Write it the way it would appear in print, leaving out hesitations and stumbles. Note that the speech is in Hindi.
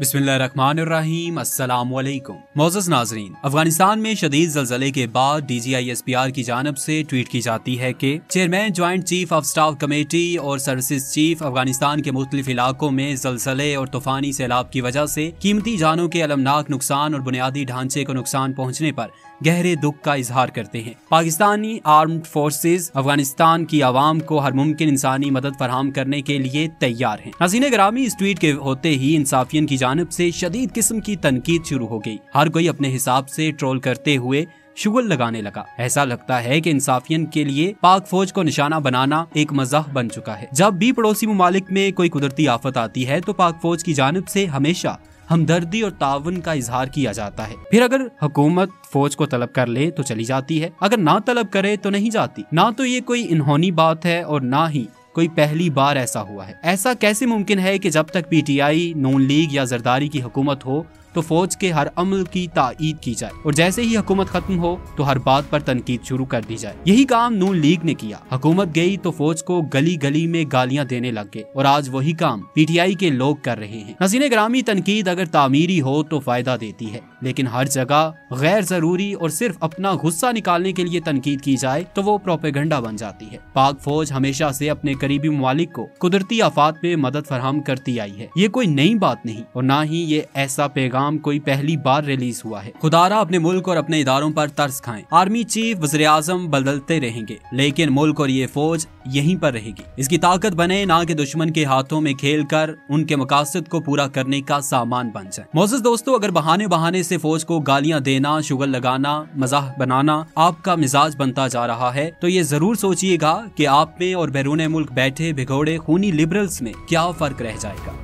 बिस्मिल्लाहिर्रहमानिर्रहीम। अस्सलाम वालेकुम। मोअज़्ज़ज़ नाज़रीन, अफगानिस्तान में शदीद ज़लज़ले के बाद DGISPR की जानब से ट्वीट की जाती है कि chairman joint chief of staff committee और सर्विसेज चीफ अफगानिस्तान के मुख्तलिफ इलाकों में ज़लज़ले और तूफ़ानी सैलाब की वजह से कीमती जानों के अलमनाक नुकसान और बुनियादी ढांचे को नुकसान पहुँचने पर गहरे दुख का इजहार करते हैं। पाकिस्तानी आर्म्ड फोर्सेज अफगानिस्तान की आवाम को हर मुमकिन इंसानी मदद फराहम करने के लिए तैयार हैं। नाज़रीन ग्रामी, इस ट्वीट के होते ही इंसाफियन की जानिब से शदीद किस्म की तनकीद शुरू हो गई। हर कोई अपने हिसाब से ट्रोल करते हुए शुगल लगाने लगा। ऐसा लगता है कि इंसाफियन के लिए पाक फौज को निशाना बनाना एक मजाक बन चुका है। जब भी पड़ोसी मुमालिक में कोई कुदरती आफत आती है तो पाक फौज की जानिब से हमेशा हमदर्दी और ताउन का इजहार किया जाता है। फिर अगर हुकूमत फौज को तलब कर ले तो चली जाती है, अगर ना तलब करे तो नहीं जाती। ना तो ये कोई इन्होनी बात है और ना ही कोई पहली बार ऐसा हुआ है। ऐसा कैसे मुमकिन है कि जब तक PTI, नून लीग या जरदारी की हुकूमत हो तो फौज के हर अमल की ताईद की जाए और जैसे ही हुकूमत खत्म हो तो हर बात पर तनकीद शुरू कर दी जाए। यही काम नून लीग ने किया। हुकूमत गई तो फौज को गली गली में गालियां देने लग गए और आज वही काम PTI के लोग कर रहे हैं। नाज़रीन ग्रामी, तनकीद अगर तामीरी हो तो फायदा देती है, लेकिन हर जगह गैर जरूरी और सिर्फ अपना गुस्सा निकालने के लिए तनकीद की जाए तो वो प्रोपेगेंडा बन जाती है। पाक फौज हमेशा से अपने करीबी ममालिक को कुदरती आफात में मदद फराहम करती आई है। ये कोई नई बात नहीं और ना ही ये ऐसा पैगाम कोई पहली बार रिलीज हुआ है। खुदारा अपने मुल्क और अपने इदारों पर तरस खाएं। आर्मी चीफ, वज़ीर आज़म बदलते रहेंगे लेकिन मुल्क और ये फौज यहीं पर रहेगी। इसकी ताकत बने, ना कि दुश्मन के हाथों में खेल कर उनके मकासद को पूरा करने का सामान बन जाए। मोअज़्ज़ज़ दोस्तों, अगर बहाने बहाने से फौज को गालियां देना, शुगल लगाना, मजाक बनाना आपका मिजाज बनता जा रहा है तो ये जरूर सोचिएगा कि आप में और बैरून मुल्क बैठे भिगोड़े खूनी लिबरल्स में क्या फर्क रह जाएगा।